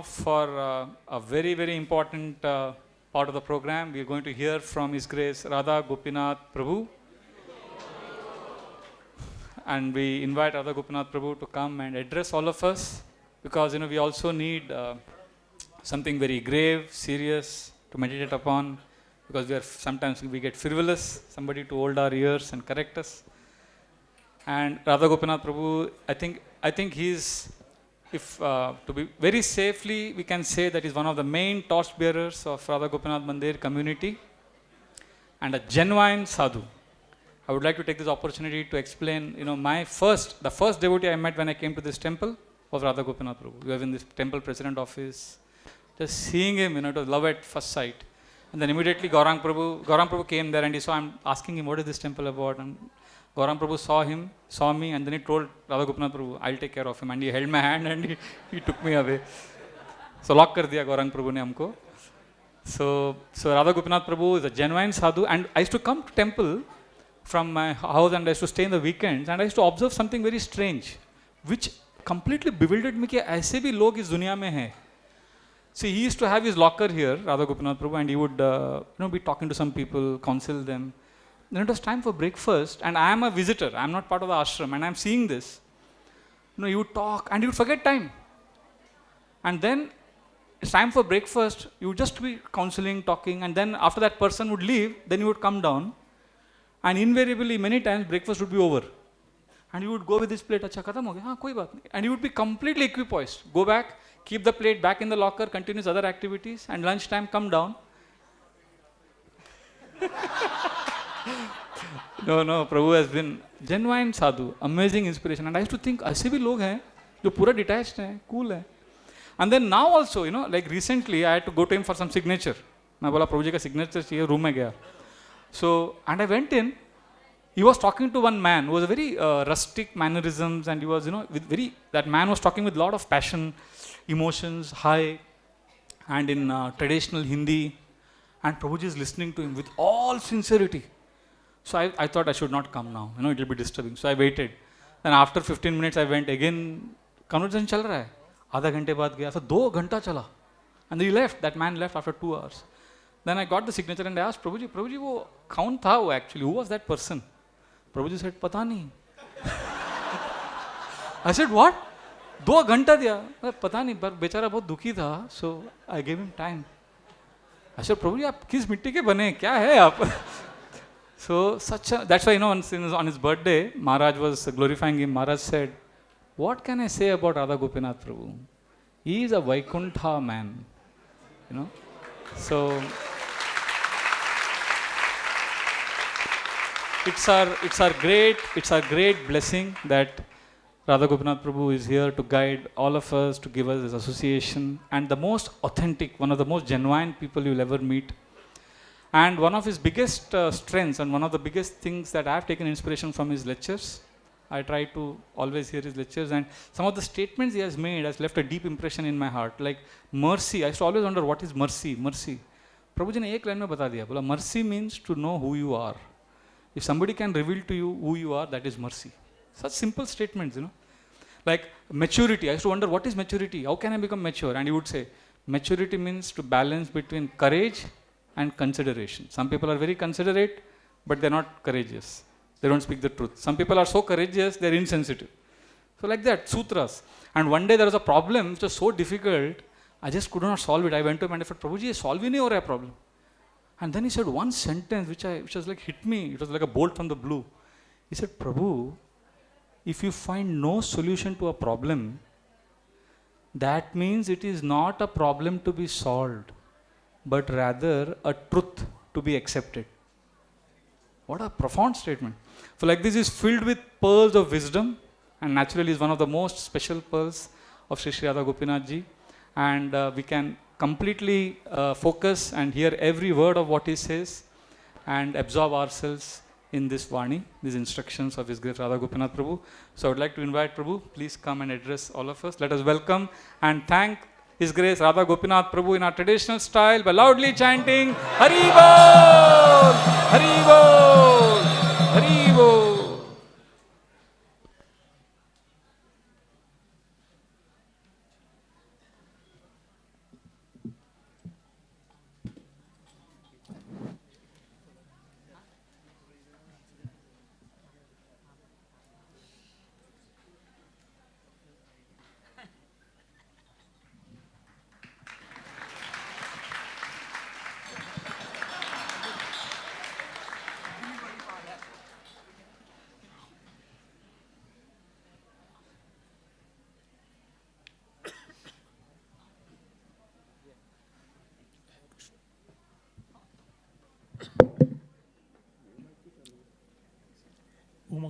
for a very, very important part of the program. We are going to hear from His Grace Radha Gopinath Prabhu. And we invite Radha Gopinath Prabhu to come and address all of us, because we also need something very grave, serious to meditate upon, because sometimes we get frivolous, somebody to hold our ears and correct us. And Radha Gopinath Prabhu, I think he's, if to be very safely, we can say that he's one of the main torchbearers of Radha Gopinath Mandir community and a genuine sadhu. I would like to take this opportunity to explain, the first devotee I met when I came to this temple was Radha Gopinath Prabhu. We were in this temple president office, just seeing him, it was love at first sight. And then immediately Gaurang Prabhu came there and he saw, I'm asking him, what is this temple about? And Gaurang Prabhu saw me, and then he told Radha Gopinath Prabhu, I'll take care of him. And he held my hand and he took me away. So lock kar diya Gaurang Prabhu ne humko. So Radha Gopinath Prabhu is a genuine sadhu, and I used to come to temple from my house and I used to stay in the weekends, and I used to observe something very strange, which completely bewildered me कि ऐसे भी लोग इस दुनिया में हैं. See, he used to have his locker here, Radha Gopinath Prabhu, and he would be talking to some people, counsel them. Then it was time for breakfast, and I am a visitor. I am not part of the ashram, and I am seeing this. He would talk, and he would forget time. And then it's time for breakfast. You would just be counseling, talking, and then after that person would leave, then you would come down, and invariably many times breakfast would be over, and you would go with this plate. Acha khatam ho gaya? Haan, koi baat nahi. And you would be completely equipoised. Go back, keep the plate back in the locker, continue his other activities, and lunchtime come down. No, Prabhu has been genuine sadhu, amazing inspiration. And I used to think, ऐसे भी लोग हैं जो पूरा detached हैं, cool हैं. And then now also, like recently, I had to go to him for some signature. मैं बोला प्रभु जी का signature चाहिए, room में गया. So, and I went in. He was talking to one man who was a very rustic mannerisms, and he was, that man was talking with a lot of passion, emotions, high, and in traditional Hindi. And Prabhuji is listening to him with all sincerity. So I thought I should not come now. It will be disturbing. So I waited. Then after 15 minutes, I went again. Conversation chal raha hai. आधा घंटे बाद गया. So 2 घंटा चला. And he left. That man left after 2 hours. Then I got the signature and I asked Prabhuji, वो कौन था वो actually? Who was that person? Prabhuji said, पता नहीं. I said, what? 2 घंटा दिया. पता नहीं, पर बेचारा बहुत दुखी था. So I gave him time. I said, Prabhuji, आप किस मिट्टी के बने? क्या है आप? So that's why, on his birthday, Maharaj was glorifying him. Maharaj said, what can I say about Radha Gopinath Prabhu? He is a Vaikuntha man. So it's our great blessing that Radha Gopinath Prabhu is here to guide all of us, to give us this association, and the most authentic, one of the most genuine people you'll ever meet. And one of his biggest strengths, and one of the biggest things that I have taken inspiration from his lectures. I try to always hear his lectures, and some of the statements he has made has left a deep impression in my heart. Like mercy, I used to always wonder what is mercy. Prabhuji ne ek line mein bata diya. Bola, mercy means to know who you are. If somebody can reveal to you who you are, that is mercy. Such simple statements, Like maturity, I used to wonder what is maturity? How can I become mature? And he would say, maturity means to balance between courage and consideration. Some people are very considerate, but they're not courageous. They don't speak the truth. Some people are so courageous, they're insensitive. So like that, sutras. And one day there was a problem which was so difficult, I just could not solve it. I went to him and I said, Prabhuji, solve nahi ho raha hai problem. And then he said one sentence which was like hit me. It was like a bolt from the blue. He said, Prabhu, if you find no solution to a problem, that means it is not a problem to be solved, but rather a truth to be accepted. What a profound statement. So like this is filled with pearls of wisdom, and naturally is one of the most special pearls of Sri Sri Radha Gopinath Ji. And we can completely focus and hear every word of what he says and absorb ourselves in this Vani, these instructions of His Grace Radha Gopinath Prabhu. So I would like to invite Prabhu, please come and address all of us. Let us welcome and thank His Grace Radha Gopinath Prabhu in our traditional style by loudly chanting Hari Bol! Hari Bol! Hari Bol!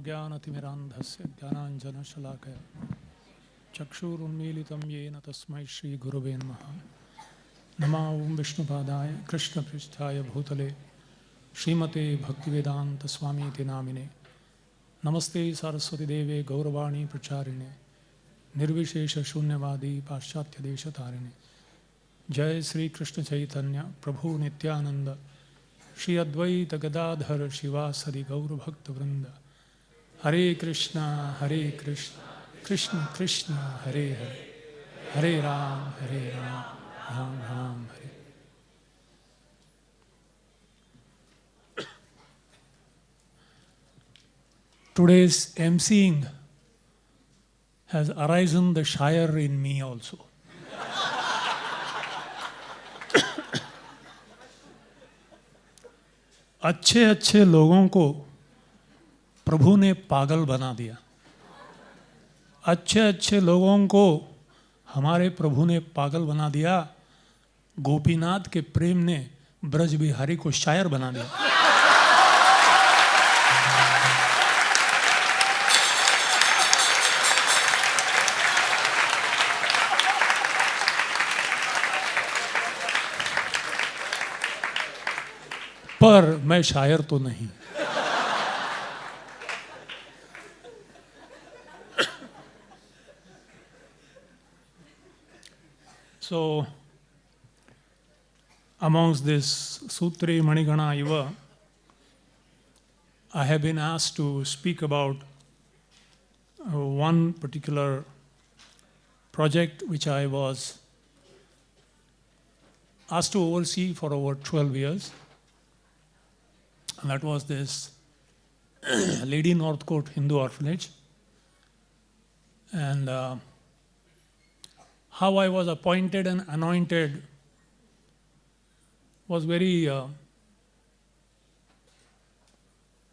ज्ञानतिमिरान्धस्य ज्ञानाञ्जनशलाकया चक्षुरुन्मीलितं येन तस्मै श्रीगुरवे नमः। नमो ॐ विष्णुपादाय कृष्णपृष्ठाय भूतले श्रीमते भक्तिवेदान्तस्वामीति नामिने। नमस्ते सरस्वतीदेवे गौरवाणी प्रचारिणे निर्विशेषशून्यवादी पाश्चात्यदेशतारिणे। जय श्री कृष्ण चैतन्य प्रभु नित्यानंद श्री अद्वैत गदाधर शिवासदि गौरभक्तवृंद। हरे कृष्ण कृष्ण कृष्ण हरे हरे, हरे राम राम राम हरे। Today's emceeing has arisen the shire in me also. अच्छे अच्छे लोगों को प्रभु ने पागल बना दिया। अच्छे अच्छे लोगों को हमारे प्रभु ने पागल बना दिया। गोपीनाथ के प्रेम ने ब्रज बिहारी को शायर बना दिया। पर मैं शायर तो नहीं। So, amongst this Sutri Manigana Iva, I have been asked to speak about one particular project which I was asked to oversee for over 12 years. And that was this Lady Northcote Hindu Orphanage. And how I was appointed and anointed was very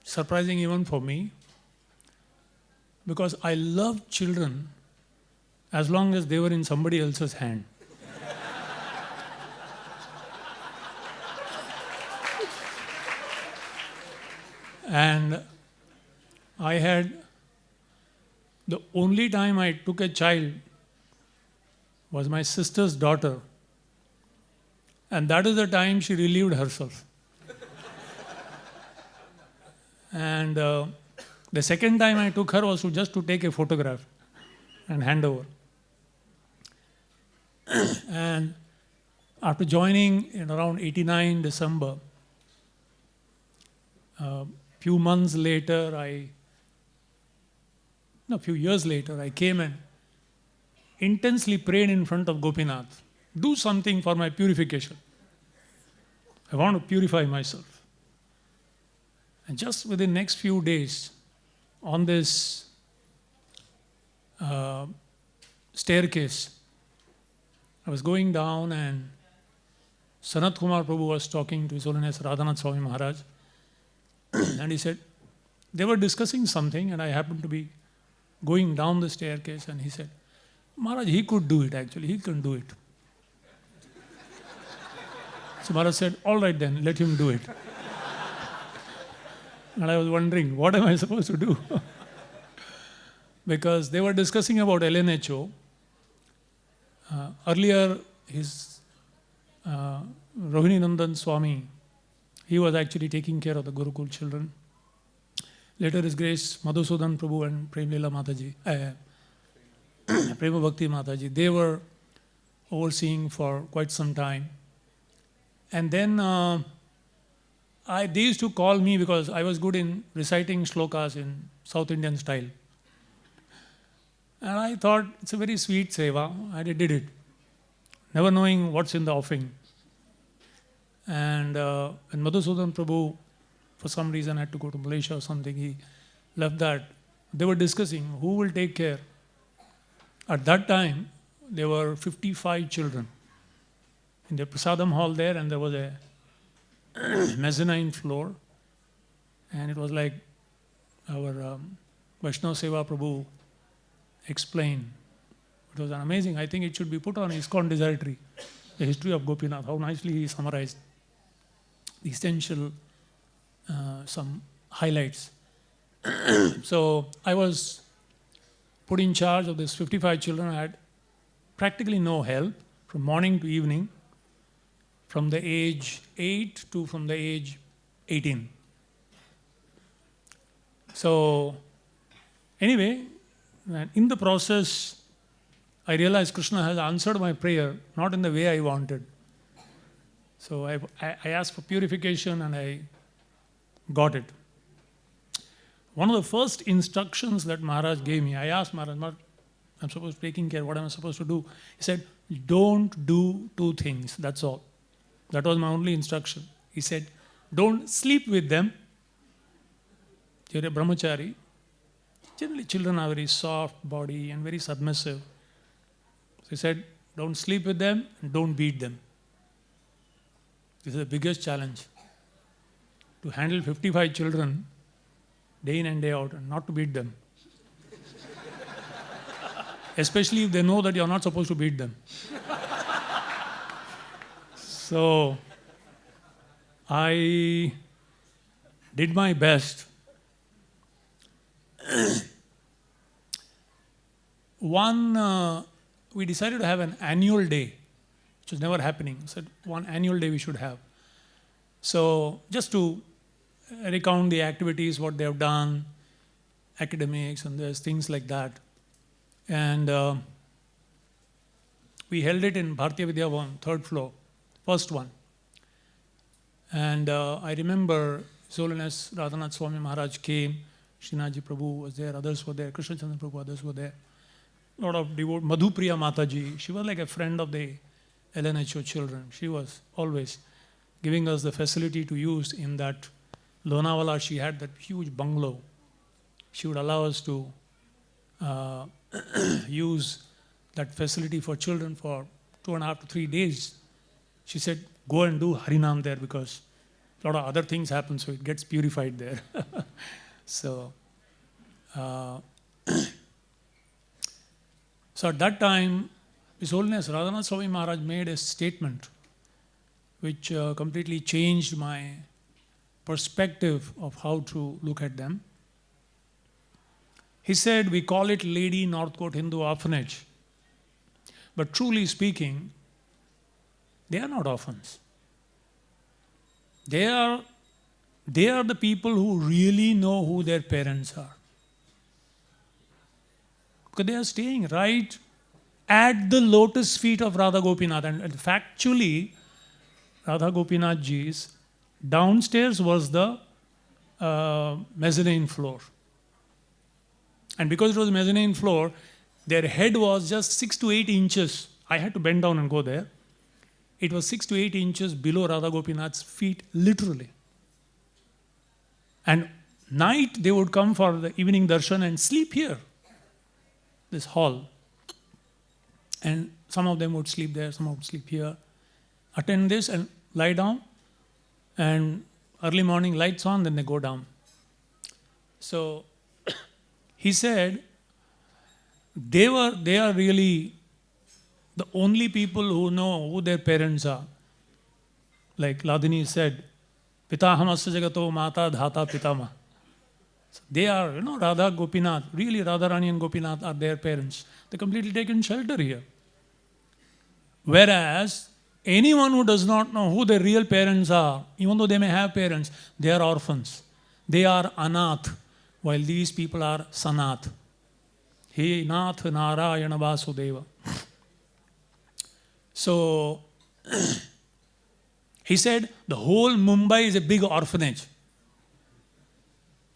surprising even for me, because I loved children as long as they were in somebody else's hand. And I had, the only time I took a child was my sister's daughter, and that is the time she relieved herself. And the second time I took her was just to take a photograph and hand over. And after joining in around 89 December, few years later, I came and intensely prayed in front of Gopinath, do something for my purification. I want to purify myself. And just within the next few days, on this staircase, I was going down and Sanat Kumar Prabhu was talking to His Holiness Radhanath Swami Maharaj. And he said, they were discussing something, and I happened to be going down the staircase, and he said, Maharaj, he could do it actually, he can do it. So Maharaj said, all right then, let him do it. And I was wondering, what am I supposed to do? Because they were discussing about LNHO. Earlier, his Rohini Nandan Swami, he was actually taking care of the Gurukul children. Later, His Grace Madhusudan Prabhu and Prem Leela Mataji, Prema Bhakti Mataji, they were overseeing for quite some time. And then they used to call me because I was good in reciting shlokas in South Indian style. And I thought it's a very sweet seva. I did it, never knowing what's in the offing. And when Madhusudan Prabhu, for some reason, had to go to Malaysia or something, he left that. They were discussing who will take care. At that time, there were 55 children in the Prasadam hall there, and there was a mezzanine floor. And it was like our Vaishnava Seva Prabhu explained. It was amazing. I think it should be put on ISKCON Desiratory, the history of Gopinath, how nicely he summarized the essential, some highlights. So I was put in charge of these 55 children. I had practically no help from morning to evening, from the age 8 to from the age 18. So anyway, in the process, I realized Krishna has answered my prayer, not in the way I wanted. So I asked for purification and I got it. One of the first instructions that Maharaj gave me, I asked Maharaj, I'm supposed to be taking care, what am I supposed to do? He said, don't do two things, that's all. That was my only instruction. He said, don't sleep with them. You're a brahmachari. Generally, children are very soft body and very submissive. So he said, don't sleep with them and don't beat them. This is the biggest challenge. To handle 55 children day in and day out and not to beat them. Especially if they know that you're not supposed to beat them. So I did my best. We decided to have an annual day, which was never happening. So one annual day we should have. So just to recount the activities, what they have done, academics, and there's things like that. And we held it in Bharatiya Vidya Bhavan, third floor, first one. And I remember His Holiness Radhanath Swami Maharaj came, Srinathji Prabhu was there, others were there, Krishna Chandra Prabhu, others were there. A lot of devout, Madhupriya Mataji, she was like a friend of the LNHO children. She was always giving us the facility to use in that Lonavala. She had that huge bungalow. She would allow us to use that facility for children for 2.5 to 3 days. She said, go and do Harinam there because a lot of other things happen, so it gets purified there. So at that time, His Holiness Radhanath Swami Maharaj made a statement which completely changed my perspective of how to look at them. He said, we call it Lady Northcote Hindu Orphanage. But truly speaking, they are not orphans. They are the people who really know who their parents are. Because they are staying right at the lotus feet of Radha Gopinath. And factually, Radha Gopinath ji's downstairs was the mezzanine floor. And because it was mezzanine floor, their head was just 6 to 8 inches. I had to bend down and go there. It was 6 to 8 inches below Radha Gopinath's feet, literally. And night they would come for the evening darshan and sleep here, this hall. And some of them would sleep there, some would sleep here, attend this and lie down. And early morning lights on, then they go down. So he said, they are really the only people who know who their parents are. Like Ladini said, Pitahamasya jagato mata dhata pitama. So they are, Radha Gopinath, really Radharani and Gopinath are their parents. They completely taken shelter here. Whereas anyone who does not know who their real parents are, even though they may have parents, they are orphans. They are anath, while these people are sanath. He nath narayana vasudeva. So he said the whole Mumbai is a big orphanage.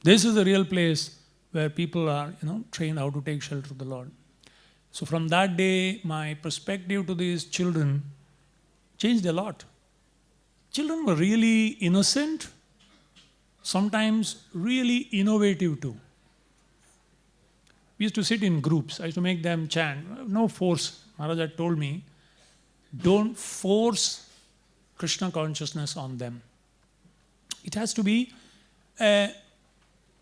This is the real place where people are, trained how to take shelter of the Lord. So from that day, my perspective to these children changed a lot. Children were really innocent, sometimes really innovative too. We used to sit in groups. I used to make them chant. No force. Maharaj had told me, don't force Krishna consciousness on them. It has to be a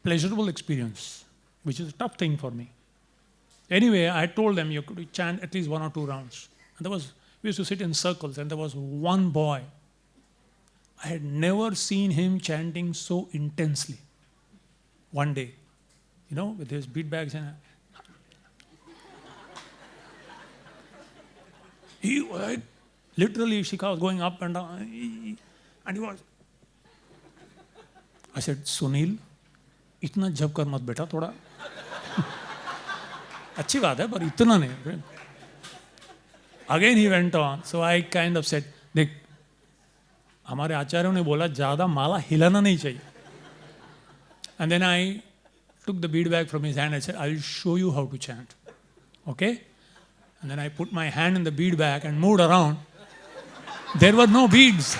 pleasurable experience, which is a tough thing for me. Anyway, I told them you could chant at least 1 or 2 rounds. And we used to sit in circles, and there was one boy. I had never seen him chanting so intensely. One day, with his bead bags and literally Shikha was going up and down, and he was. I said, Sunil, इतना जब कर मत बेटा थोड़ा. अच्छी बात है पर इतना नहीं. Again he went on. So I kind of said, देख हमारे आचार्यों ने बोला ज़्यादा माला हिलाना नहीं चाहिए. And then I took the bead bag from his hand and said, I will show you how to chant. Okay? And then I put my hand in the bead bag and moved around. There were no beads.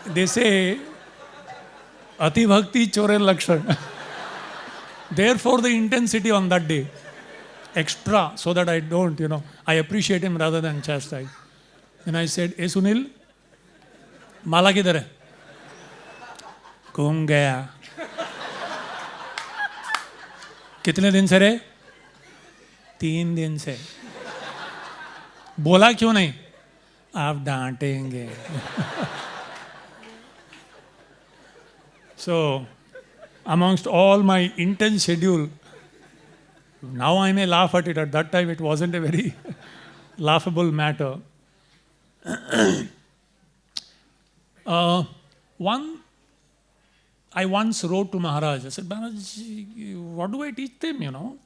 They say, Ati Bhakti Chore Lakshan. Therefore, the intensity on that day, extra, so that I don't, I appreciate him rather than chastise. And I said, Hey Sunil, Mala kidhar hai? घूम गया. कितने दिन से रे? 3 दिन से. बोला क्यों नहीं? आप डांटेंगे. So, amongst all my intense schedule, now I may laugh at it. At that time, it wasn't a very laughable matter. I once wrote to Maharaj. I said, Maharaj, what do I teach them,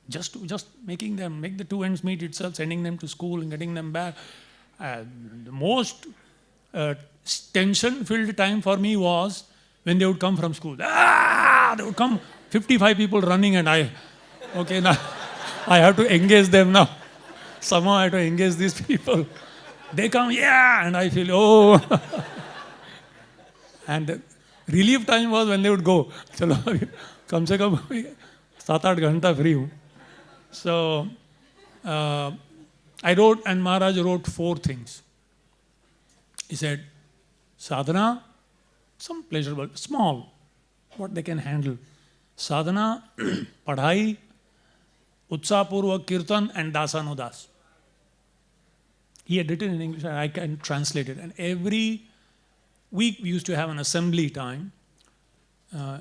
Just making them, make the 2 ends meet itself, sending them to school and getting them back. The most tension-filled time for me was when they would come from school. They would come, 55 people running, and now I have to engage them now. Somehow I have to engage these people. They come, and I feel, oh. And the relief time was when they would go. Chalo, kam se kam 7-8 ghanta free hu. So, I wrote, and Maharaj wrote 4 things. He said, sadhana, some pleasurable, small, what they can handle. Sadhana, padhai, utsapurvak kirtan, and dasanudas. He had written in English, and I can translate it. And every week we used to have an assembly time,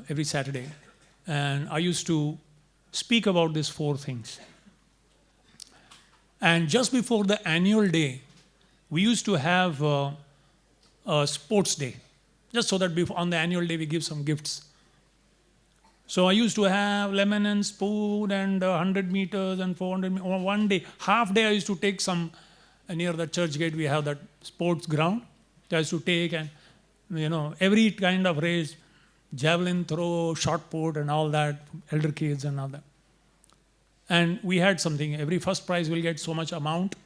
every Saturday. And I used to speak about these 4 things. And just before the annual day, we used to have a sports day. Just so that on the annual day we give some gifts. So I used to have lemon and spoon and 100 meters and 400 meters. One day, half day I used to take some, near the church gate we have that sports ground. I used to take and, every kind of race, javelin throw, shot put and all that, elder kids and all that. And we had something, every first prize will get so much amount,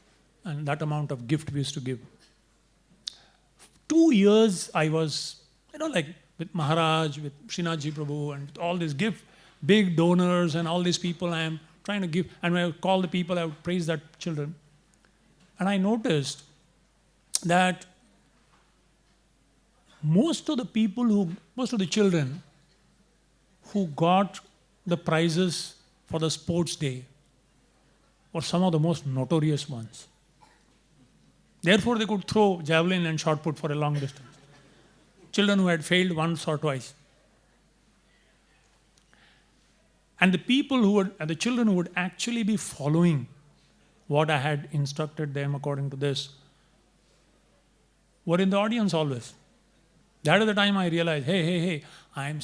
and that amount of gift we used to give. 2 years I was, like with Maharaj, with Srinathji Prabhu, and all these big donors and all these people I am trying to give. And when I would call the people, I would praise that children. And I noticed that most of the children who got the prizes for the sports day were some of the most notorious ones. Therefore, they could throw javelin and shot put for a long distance. Children who had failed once or twice. And the children who would actually be following what I had instructed them according to this were in the audience always. That is the time I realized, hey, I am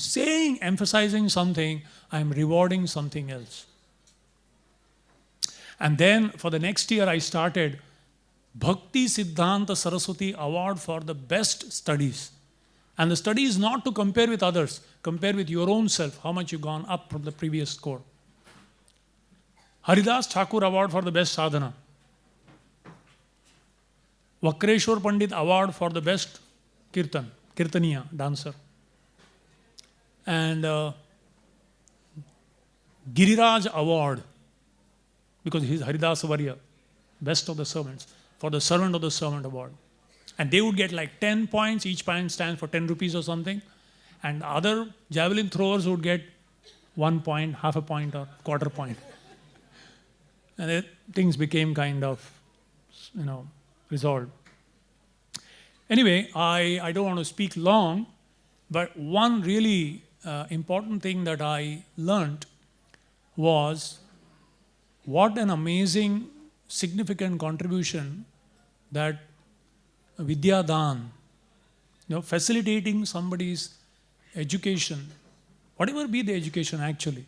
emphasizing something, I am rewarding something else. And then for the next year, I started Bhakti Siddhanta Saraswati Award for the best studies. And the study is not to compare with others, compare with your own self, how much you've gone up from the previous score. Haridas Thakur Award for the best sadhana. Vakreshwar Pandit Award for the best Kirtaniya, dancer. And Giriraj Award, because he is Haridas Varya, best of the servants, for the servant of the servant award. And they would get like 10 points, each point stands for 10 rupees or something. And other javelin throwers would get 1 point, half a point or quarter point. And things became kind of, resolved. Anyway, I don't want to speak long, but one really important thing that I learned was what an amazing, significant contribution that Vidya Dan, facilitating somebody's education, whatever be the education actually,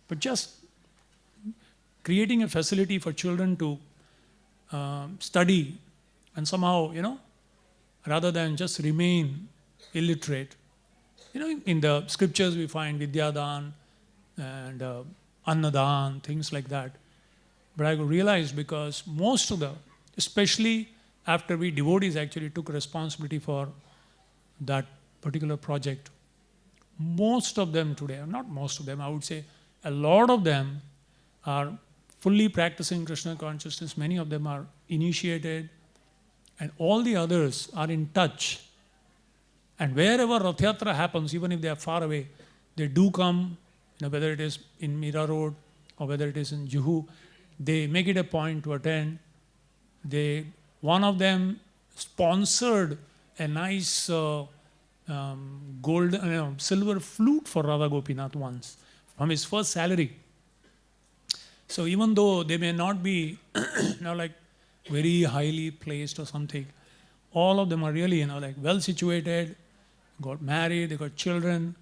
but just creating a facility for children to study and somehow, rather than just remain illiterate. In the scriptures we find Vidyadan and Annadan, things like that. But I realized because most of the, especially after we devotees actually took responsibility for that particular project, most of them today, not most of them, I would say a lot of them are fully practicing Krishna consciousness. Many of them are initiated, and all the others are in touch. And wherever Rath Yatra happens, even if they are far away, they do come, whether it is in Mira Road or whether it is in Juhu, they make it a point to attend. One of them sponsored a nice silver flute for Radha Gopinath once from his first salary. So even though they may not be like very highly placed or something, all of them are really well situated, got married, they got children.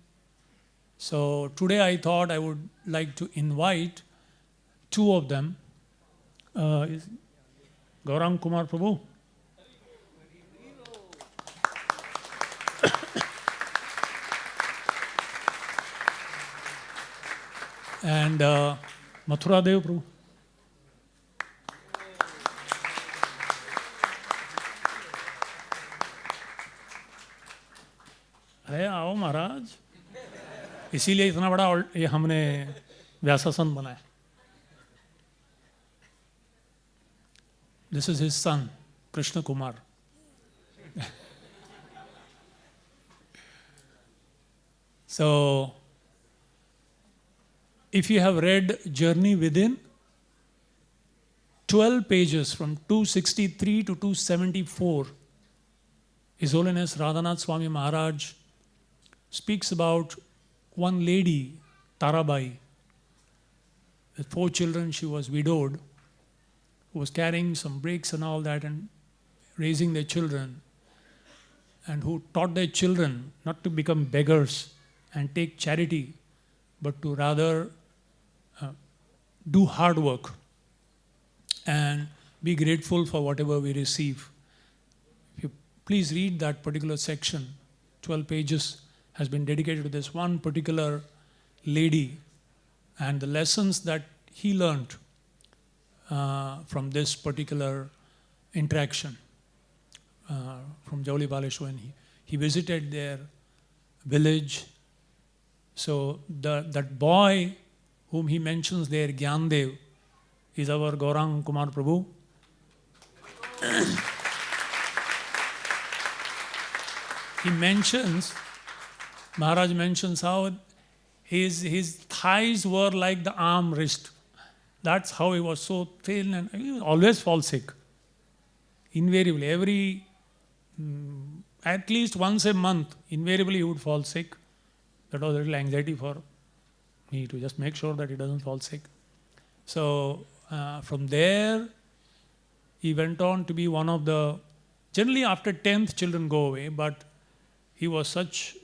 So today I thought I would like to invite two of them. Gaurang Kumar Prabhu. And Mathura Dev Prabhu. अरे आओ महाराज, इसीलिए इतना बड़ा ये हमने व्यासासन बनाया. This is his son, Krishna Kumar. So, if you have read Journey Within, 12 pages from 263 to 274, His Holiness Radhanath Swami Maharaj speaks about one lady, Tarabai. With 4 children, she was widowed, who was carrying some bricks and all that and raising their children, and who taught their children not to become beggars and take charity, but to rather do hard work and be grateful for whatever we receive. If you please read that particular section, 12 pages has been dedicated to this one particular lady and the lessons that he learned from this particular interaction from Jauli Baleshwar. He visited their village. So that boy whom he mentions there, Gyandev, is our Gaurang Kumar Prabhu. Maharaj mentions how his thighs were like the arm wrist. That's how he was so thin, and he would always fall sick. Invariably, at least once a month, invariably he would fall sick. That was a little anxiety for me to just make sure that he doesn't fall sick. So from there, he went on to be one of the, generally after 10th children go away, but he was such,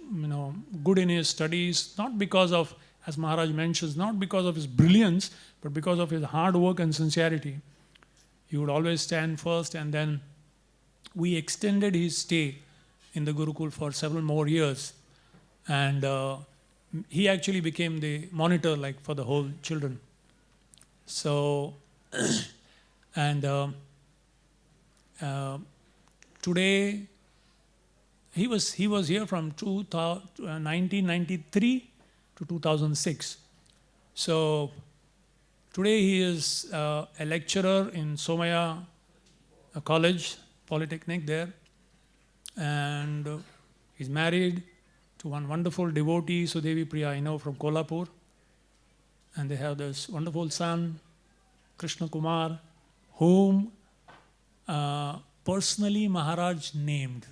good in his studies, not because of, as Maharaj mentions, not because of his brilliance, but because of his hard work and sincerity. He would always stand first, and then we extended his stay in the Gurukul for several more years. And he actually became the monitor for the whole children. So, and today, he was here from 1993 to 2006. So today he is a lecturer in Somaya College, Polytechnic there, and he's married to one wonderful devotee, Sudevi Priya, from Kolhapur, and they have this wonderful son, Krishna Kumar, whom personally Maharaj named.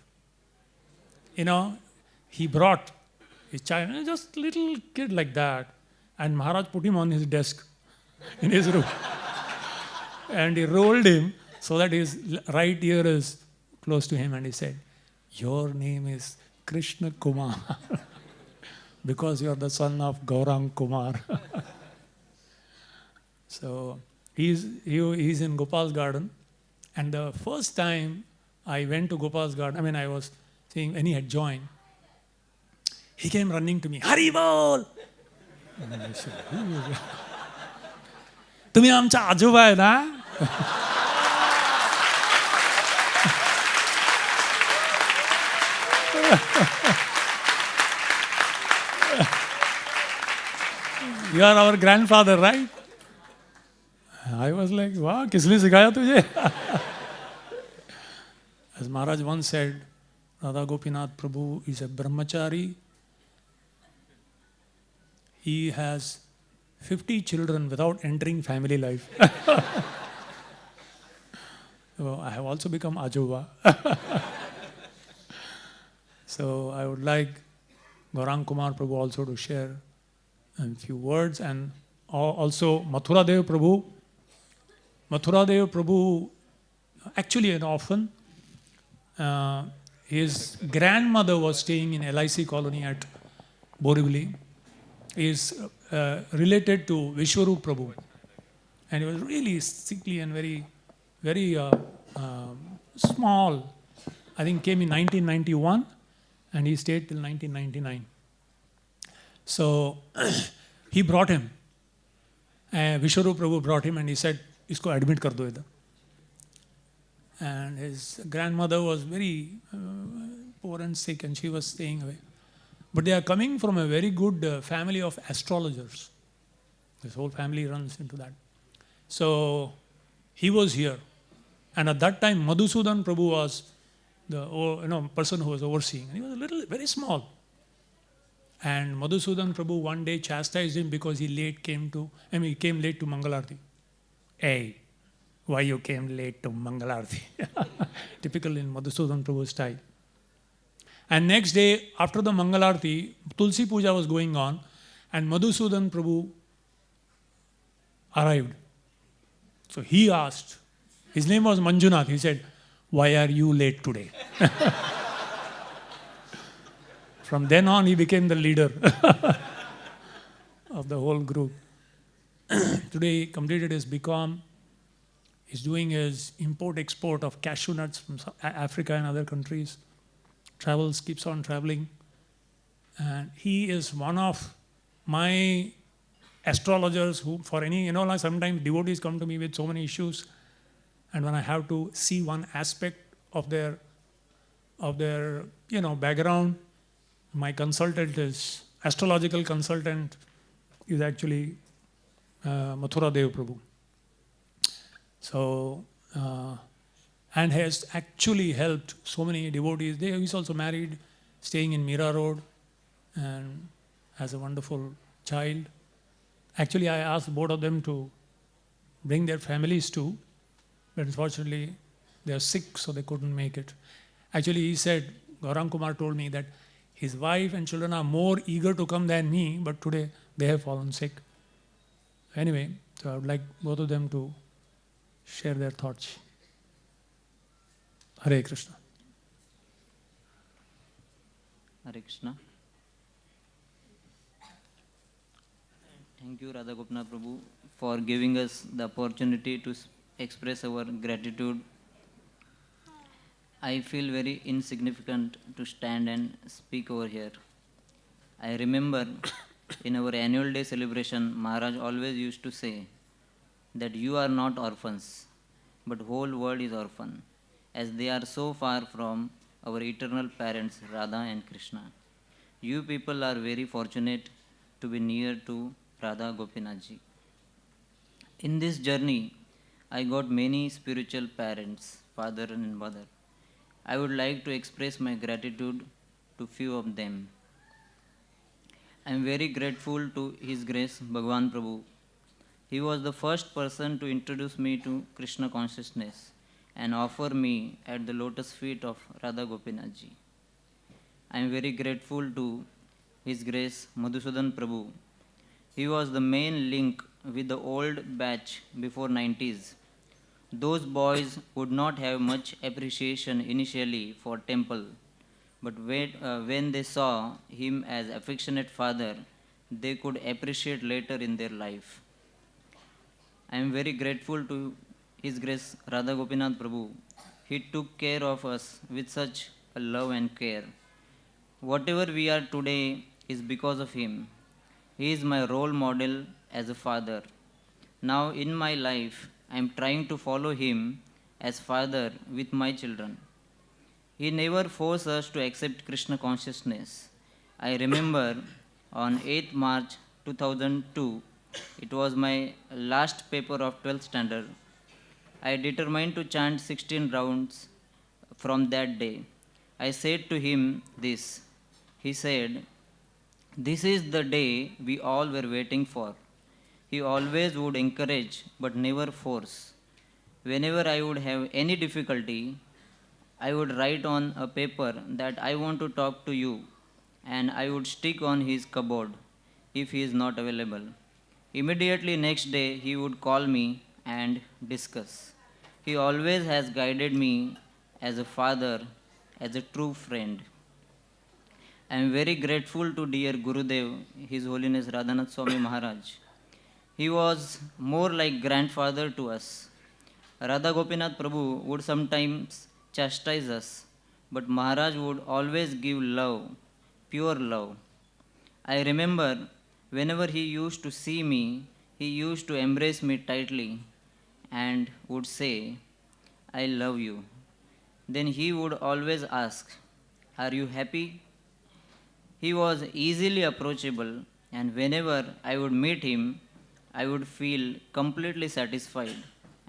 he brought his child, just little kid like that, and Maharaj put him on his desk in his room. And he rolled him so that his right ear is close to him, and he said, "Your name is Krishna Kumar because you are the son of Gaurang Kumar." So he's in Gopal's garden, and the first time I went to Gopal's garden, I was saying when he had joined, he came running to me, "Hari bol!" And I said, "Who is it?" "Tumi amcha ajoba hai na?" "You are our grandfather, right?" I was like, "Wow, किसने सिखाया तुझे?" As Maharaj once said, Radha Gopinath Prabhu is a brahmachari. He has 50 children without entering family life. So I have also become Ajoba. So I would like Gaurang Kumar Prabhu also to share a few words, and also Mathura Dev Prabhu. Mathura Dev Prabhu, actually an orphan. His grandmother was staying in LIC colony at Borivali. He is related to Vishwarup Prabhu. And he was really sickly and very, very small. I think came in 1991 and he stayed till 1999. So he brought him. Vishwarup Prabhu brought him and he said, "Isko admit kar do idhar." And his grandmother was very poor and sick and she was staying away. But they are coming from a very good family of astrologers. This whole family runs into that. So he was here. And at that time, Madhusudan Prabhu was the person who was overseeing. And he was very small. And Madhusudan Prabhu one day chastised him because he came late to Mangalarti. "Hey, why you came late to Mangalarti?" Typical in Madhusudan Prabhu's style. And next day, after the Mangalarti, Tulsi Puja was going on, and Madhusudan Prabhu arrived. So he asked, his name was Manjunath, he said, "Why are you late today?" From then on, he became the leader of the whole group. Today, he completed his BCom. He's doing his import-export of cashew nuts from Africa and other countries. Keeps on traveling. And he is one of my astrologers who, for any, like sometimes devotees come to me with so many issues. And when I have to see one aspect of their background, my astrological consultant is actually Mathura Dev Prabhu. So, and has actually helped so many devotees. He's also married, staying in Mira Road, and has a wonderful child. Actually, I asked both of them to bring their families too, but unfortunately, they are sick, so they couldn't make it. Actually, he said, Gaurang Kumar told me that his wife and children are more eager to come than me, but today they have fallen sick. Anyway, so I would like both of them to share their thoughts. Hare Krishna. Hare Krishna. Thank you, Radha Gopinath Prabhu, for giving us the opportunity to express our gratitude. I feel very insignificant to stand and speak over here. I remember in our annual day celebration, Maharaj always used to say that you are not orphans, but whole world is orphan, as they are so far from our eternal parents, Radha and Krishna. You people are very fortunate to be near to Radha Gopinath ji. In this journey, I got many spiritual parents, father and mother. I would like to express my gratitude to few of them. I am very grateful to His Grace Bhagwan Prabhu. He was the first person to introduce me to Krishna consciousness and offer me at the lotus feet of Radha Gopinath ji. I am very grateful to His Grace Madhusudan Prabhu. He was the main link with the old batch before 90s. Those boys would not have much appreciation initially for Temple, but when they saw him as affectionate father, they could appreciate later in their life. I am very grateful to His Grace Radha Gopinath Prabhu. He took care of us with such a love and care. Whatever we are today is because of him. He is my role model as a father. Now in my life, I am trying to follow him as father with my children. He never forced us to accept Krishna consciousness. I remember on 8th March 2002, it was my last paper of 12th standard. I determined to chant 16 rounds from that day. I said to him this. He said, "This is the day we all were waiting for." He always would encourage but never force. Whenever I would have any difficulty, I would write on a paper that I want to talk to you, and I would stick on his cupboard if he is not available. Immediately next day, he would call me and discuss. He always has guided me as a father, as a true friend. I am very grateful to dear Gurudev, His Holiness Radhanath Swami Maharaj. He was more like grandfather to us. Radha Gopinath Prabhu would sometimes chastise us, but Maharaj would always give love, pure love. I remember whenever he used to see me, he used to embrace me tightly and would say, "I love you." Then he would always ask, "Are you happy?" He was easily approachable, and whenever I would meet him, I would feel completely satisfied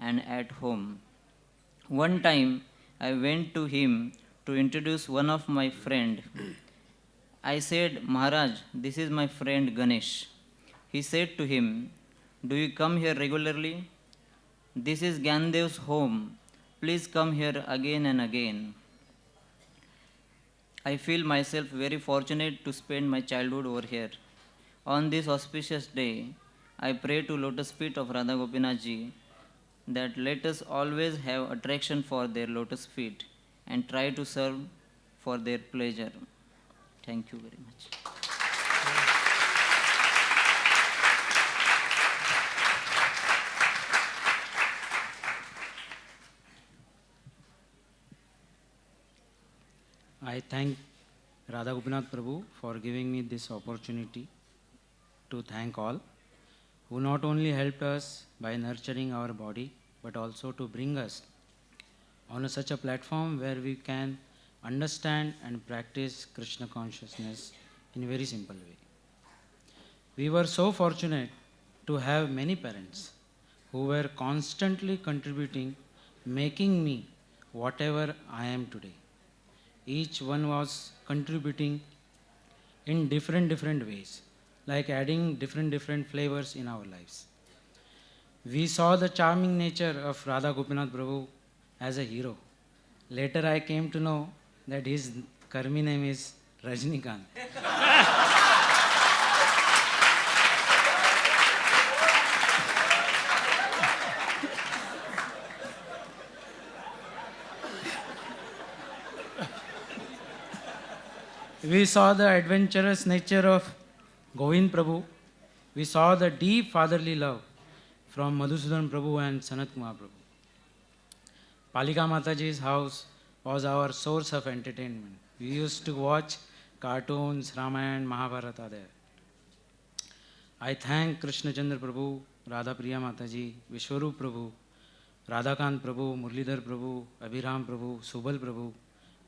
and at home. One time, I went to him to introduce one of my friend. I said, "Maharaj, this is my friend Ganesh." He said to him, "Do you come here regularly? This is Gandev's home. Please come here again and again." I feel myself very fortunate to spend my childhood over here. On this auspicious day, I pray to lotus feet of Radha Gopinath Ji that let us always have attraction for their lotus feet and try to serve for their pleasure. Thank you very much. I thank Radha Gopinath Prabhu for giving me this opportunity to thank all who not only helped us by nurturing our body but also to bring us on such a platform where we can understand and practice Krishna consciousness in a very simple way. We were so fortunate to have many parents who were constantly contributing, making me whatever I am today. Each one was contributing in different ways, like adding different flavors in our lives. We saw the charming nature of Radha Gopinath Prabhu as a hero. Later I came to know that his Karmi name is Rajnikant. We saw the adventurous nature of Govind Prabhu. We saw the deep fatherly love from Madhusudan Prabhu and Sanat Kumar Prabhu. Palika Mataji's house was our source of entertainment. We used to watch cartoons, Ramayana, Mahabharata there. I thank Krishna Chandra Prabhu, Radha Priya Mataji, Vishwarup Prabhu, Radhakant Prabhu, Murlidhar Prabhu, Abhiram Prabhu, Subal Prabhu,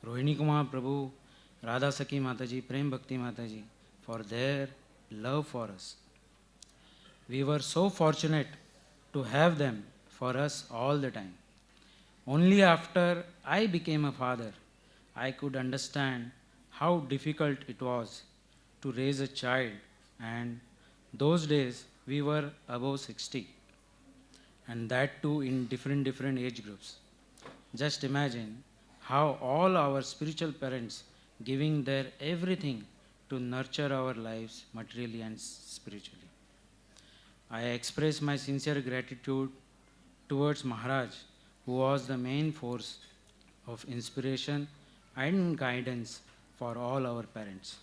Rohini Kumar Prabhu, Radha Sakhi Mataji, Prem Bhakti Mataji, for their love for us. We were so fortunate to have them for us all the time. Only after I became a father, I could understand how difficult it was to raise a child, and those days we were above 60, and that too in different age groups. Just imagine how all our spiritual parents giving their everything to nurture our lives materially and spiritually. I express my sincere gratitude towards Maharaj, who was the main force of inspiration and guidance for all our parents.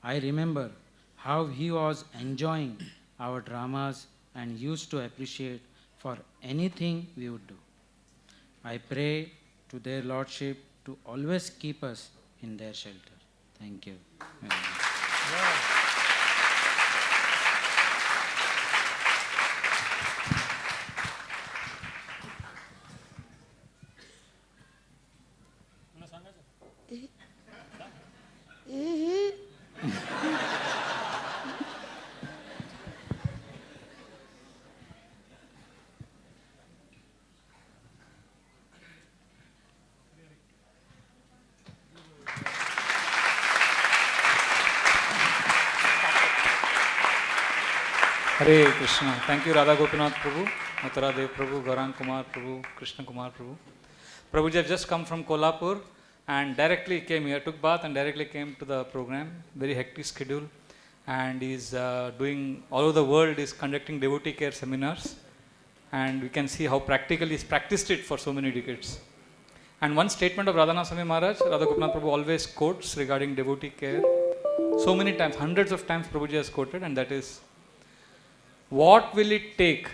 I remember how he was enjoying our dramas and used to appreciate for anything we would do. I pray to their lordship to always keep us in their shelter. Thank you. Hare Krishna. Thank you, Radha Gopinath Prabhu, Mathura Dev Prabhu, Gaurang Kumar Prabhu, Krishna Kumar Prabhu. Prabhuji have just come from Kolhapur and directly came here, took bath and directly came to the program. Very hectic schedule. And he's doing, all over the world, is conducting devotee care seminars. And we can see how practically he's practiced it for so many decades. And one statement of Radhanath Swami Maharaj, Radha Gopinath Prabhu always quotes regarding devotee care. So many times, hundreds of times Prabhuji has quoted, and that is, what will it take?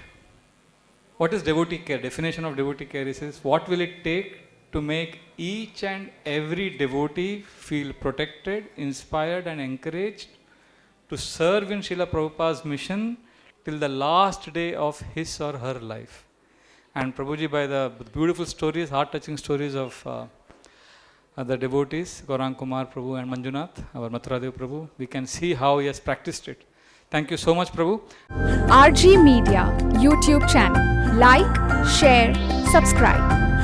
What is devotee care? Definition of devotee care is what will it take to make each and every devotee feel protected, inspired and encouraged to serve in Srila Prabhupada's mission till the last day of his or her life. And Prabhuji, by the beautiful stories, heart-touching stories of the devotees, Gaurang Kumar Prabhu and Manjunath, our Mathura Dev Prabhu, we can see how he has practiced it. Thank you so much, Prabhu. RG Media YouTube channel. Like, share, subscribe.